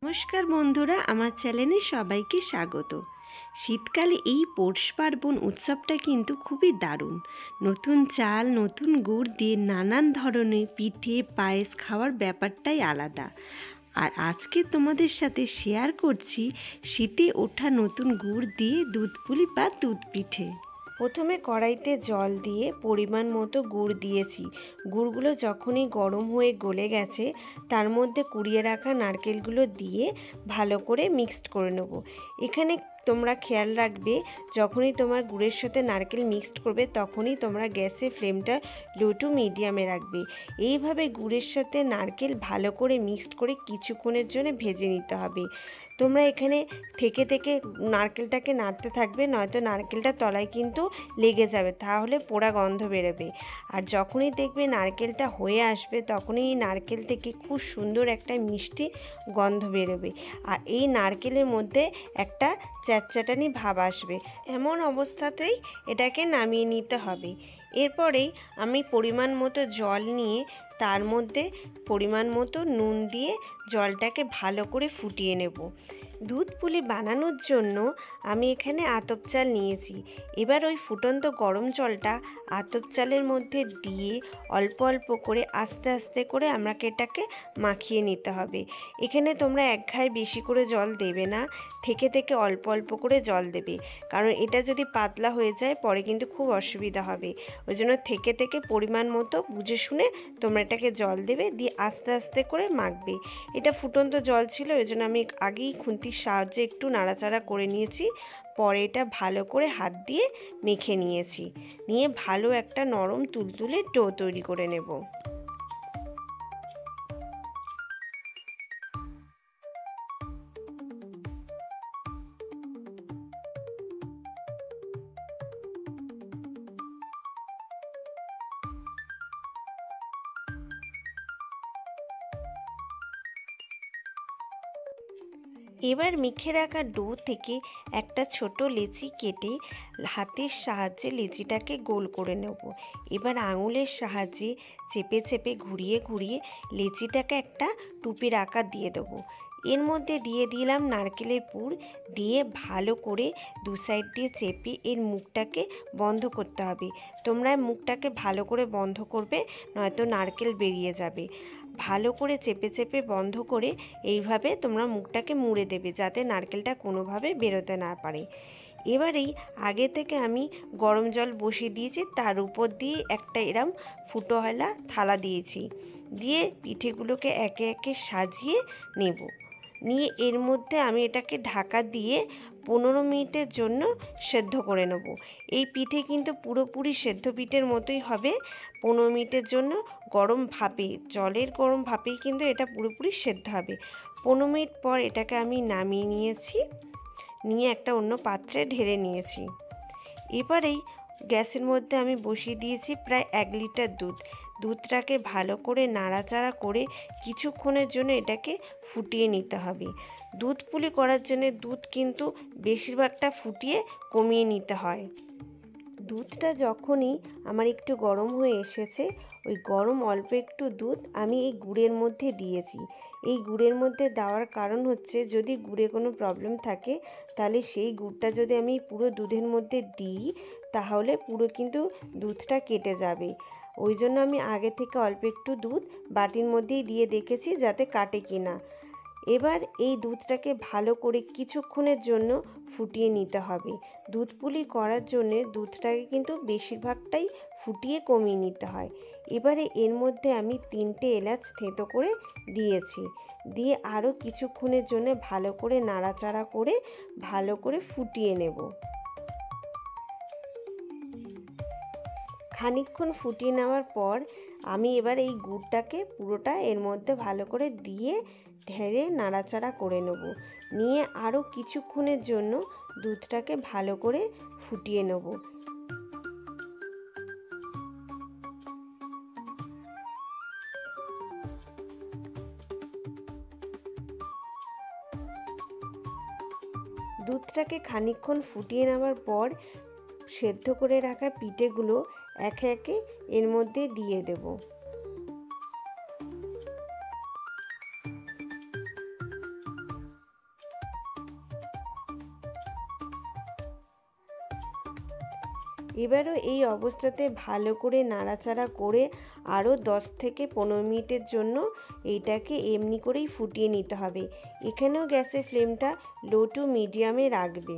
নমস্কার বন্ধুরা, আমার চ্যানেলে সবাইকে স্বাগত। শীতকালে এই পৌষ পার্বণ উৎসবটা কিন্তু খুবই দারুণ। নতুন চাল, নতুন গুড় দিয়ে নানান ধরনের পিঠে পায়েস খাওয়ার ব্যাপারটাই আলাদা। আর আজকে তোমাদের সাথে শেয়ার করছি শীতে ওঠা নতুন গুড় দিয়ে দুধ পুলি বা দুধ পিঠে। প্রথমে কড়াইতে জল দিয়ে পরিমাণ মতো গুড় দিয়েছি। গুড়গুলো যখনই গরম হয়ে গলে গেছে তার মধ্যে কুড়িয়ে রাখা নারকেলগুলো দিয়ে ভালো করে মিক্সড করে নেব। এখানে তোমরা খেয়াল রাখবে, যখনই তোমার গুড়ের সাথে নারকেল মিক্সড করবে তখনই তোমরা গ্যাসের ফ্লেমটা লো টু মিডিয়ামে রাখবে। এইভাবে গুড়ের সাথে নারকেল ভালো করে মিক্সড করে কিছুক্ষণের জন্য ভেজে নিতে হবে। তোমরা এখানে থেকে থেকে নারকেলটাকে নাড়তে থাকবে, নয়তো নারকেলটা তলায় কিন্তু লেগে যাবে, তাহলে পোড়া গন্ধ বেরোবে। আর যখনই দেখবে নারকেলটা হয়ে আসবে তখনই এই নারকেল থেকে খুব সুন্দর একটা মিষ্টি গন্ধ বেরোবে। আর এই নারকেলের মধ্যে একটা চ্যাটচ্যাটানি ভাব আসবে। এমন অবস্থাতেই এটাকে নামিয়ে নিতে হবে। এরপরেই আমি পরিমাণ মতো জল নিয়ে তার মধ্যে পরিমাণ মতো নুন দিয়ে জলটাকে ভালো করে ফুটিয়ে নেব। দুধ পুলি বানানোর জন্য আমি এখানে আতপ চাল নিয়েছি। এবার ওই ফুটন্ত গরম জলটা আতপ চালের মধ্যে দিয়ে অল্প অল্প করে আস্তে আস্তে করে আমাকে এটাকে মাখিয়ে নিতে হবে। এখানে তোমরা এক ঘায়ে বেশি করে জল দেবে না, থেকে থেকে অল্প অল্প করে জল দেবে, কারণ এটা যদি পাতলা হয়ে যায় পরে কিন্তু খুব অসুবিধা হবে। ওই জন্য থেকে থেকে পরিমাণ মতো বুঝে শুনে তোমরা এটাকে জল দেবে, দিয়ে আস্তে আস্তে করে মাখবে। এটা ফুটন্ত জল ছিল, ওই জন্য আমি আগেই খুন্তির সাহায্যে একটু নাড়াচাড়া করে নিয়েছি। পরে এটা ভালো করে হাত দিয়ে মেখে নিয়েছি, নিয়ে ভালো একটা নরম তুলতুলে ডো তৈরি করে নেব। এবার মেখে রাখা ডো থেকে একটা ছোট লেচি কেটে হাতের সাহায্যে লেচিটাকে গোল করে নেব। এবার আঙুলের সাহায্যে চেপে চেপে ঘুরিয়ে ঘুরিয়ে লেচিটাকে একটা টুপির আকার দিয়ে দেবো। এর মধ্যে দিয়ে দিলাম নারকেলের পুর, দিয়ে ভালো করে দু সাইড দিয়ে চেপে এর মুখটাকে বন্ধ করতে হবে। তোমরা মুখটাকে ভালো করে বন্ধ করবে, নয়তো নারকেল বেরিয়ে যাবে। ভালো করে চেপে চেপে বন্ধ করে এইভাবে তোমরা মুখটাকে মুড়ে দেবে, যাতে নারকেলটা কোনোভাবে বেরোতে না পারে। এবারেই আগে থেকে আমি গরম জল বসিয়ে দিয়েছি, তার উপর দিয়ে একটা এরম ফুটোওয়ালা থালা দিয়েছি, দিয়ে পিঠেগুলোকে একে একে সাজিয়ে নেব। নিয়ে এর মধ্যে আমি এটাকে ঢাকা দিয়ে 15 মিনিটের জন্য সেদ্ধ করে নেব। এই পিঠে কিন্তু পুরোপুরি সেদ্ধ পিঠের মতোই হবে। 15 মিনিটের জন্য গরম ভাপে, জলের গরম ভাপেই কিন্তু এটা পুরোপুরি সেদ্ধ হবে। 15 মিনিট পর এটাকে আমি নামিয়ে নিয়েছি, নিয়ে একটা অন্য পাত্রে ঢেলে নিয়েছি। এবারেই গ্যাসের মধ্যে আমি বসিয়ে দিয়েছি প্রায় 1 লিটার দুধ। দুধটাকে ভালো করে নাড়াচাড়া করে কিছুক্ষণের জন্য এটাকে ফুটিয়ে নিতে হবে। দুধ পুলি করার জন্য দুধ কিন্তু বেশিরভাগটা ফুটিয়ে কমিয়ে নিতে হয়। দুধটা যখনই আমার একটু গরম হয়ে এসেছে, ওই গরম অল্প একটু দুধ আমি এই গুড়ের মধ্যে দিয়েছি। এই গুড়ের মধ্যে দেওয়ার কারণ হচ্ছে, যদি গুড়ে কোনো প্রবলেম থাকে তাহলে সেই গুড়টা যদি আমি পুরো দুধের মধ্যে দিই তাহলে পুরো কিন্তু দুধটা কেটে যাবে। ওই জন্য আমি আগে থেকে অল্প একটু দুধ বাটির মধ্যেই দিয়ে দেখেছি যাতে কাটে কিনা। এবার এই দুধটাকে ভালো করে কিছুক্ষণের জন্য ফুটিয়ে নিতে হবে। দুধ পুলি করার জন্যে দুধটাকে কিন্তু বেশিরভাগটাই ফুটিয়ে কমিয়ে নিতে হয়। এবারে এর মধ্যে আমি 3টে এলাচ থেঁতো করে দিয়েছি, দিয়ে আরও কিছুক্ষণের জন্য ভালো করে নাড়াচাড়া করে ভালো করে ফুটিয়ে নেব। খানিকক্ষণ ফুটিয়ে নেওয়ার পর আমি এবার এই গুড়টাকে পুরোটা এর মধ্যে ভালো করে দিয়ে ঢেলে নাড়াচাড়া করে নেব, নিয়ে আরও কিছুক্ষণের জন্য দুধটাকে ভালো করে ফুটিয়ে নেব। দুধটাকে খানিকক্ষণ ফুটিয়ে নেওয়ার পর সেদ্ধ করে রাখা পিঠেগুলো একে একে এর মধ্যে দিয়ে দেব। এবারও এই অবস্থাতে ভালো করে নাড়াচাড়া করে আরও 10 থেকে 15 মিনিটের জন্য এইটাকে এমনি করেই ফুটিয়ে নিতে হবে। এখানেও গ্যাসের ফ্লেমটা লো টু মিডিয়ামে রাখবে।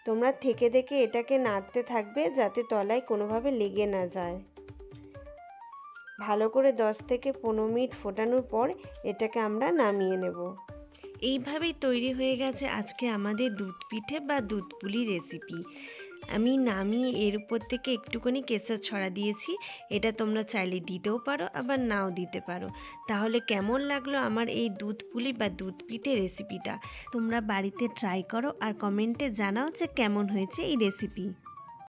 তোমরা থেকে এটাকে নাড়তে থাকবে যাতে তলায় কোনোভাবে লেগে না যায়। ভালো করে 10 থেকে 15 মিনিট ফোটানোর পর এটাকে আমরা নামিয়ে নেব। এইভাবেই তৈরি হয়ে গেছে আজকে আমাদের দুধ পিঠে বা দুধ পুলি রেসিপি। আমি নামিয়ে এর উপর থেকে একটুখানি কেশর ছড়া দিয়েছি। এটা তোমরা চাইলে দিতেও পারো, আবার নাও দিতে পারো। তাহলে কেমন লাগলো আমার এই দুধ পুলি বা দুধ পিঠে রেসিপিটা? তোমরা বাড়িতে ট্রাই করো আর কমেন্টে জানাও যে কেমন হয়েছে এই রেসিপি।